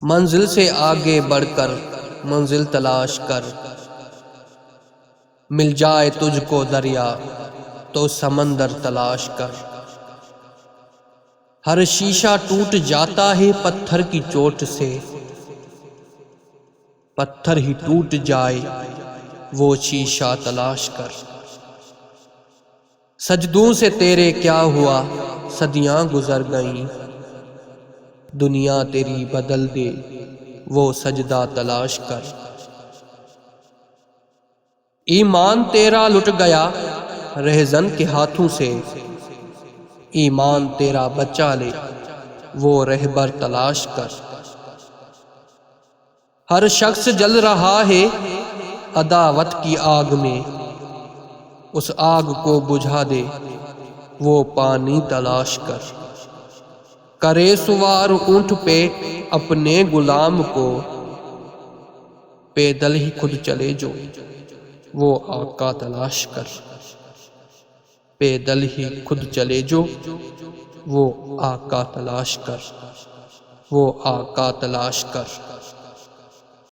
منزل سے آگے بڑھ کر منزل تلاش کر، مل جائے تجھ کو دریا تو سمندر تلاش کر۔ ہر شیشہ ٹوٹ جاتا ہے پتھر کی چوٹ سے، پتھر ہی ٹوٹ جائے وہ شیشہ تلاش کر۔ سجدوں سے تیرے کیا ہوا، صدیاں گزر گئیں، دنیا تیری بدل دے وہ سجدہ تلاش کر۔ ایمان تیرا لٹ گیا رہزن کے ہاتھوں سے، ایمان تیرا بچا لے وہ رہبر تلاش کر۔ ہر شخص جل رہا ہے عداوت کی آگ میں، اس آگ کو بجھا دے وہ پانی تلاش کر۔ کرے سوار اونٹ پہ اپنے غلام کو، پیدل ہی خود چلے جو وہ آقا تلاش کر۔ پیدل ہی خود چلے جو وہ آقا تلاش کر، وہ آقا تلاش کر۔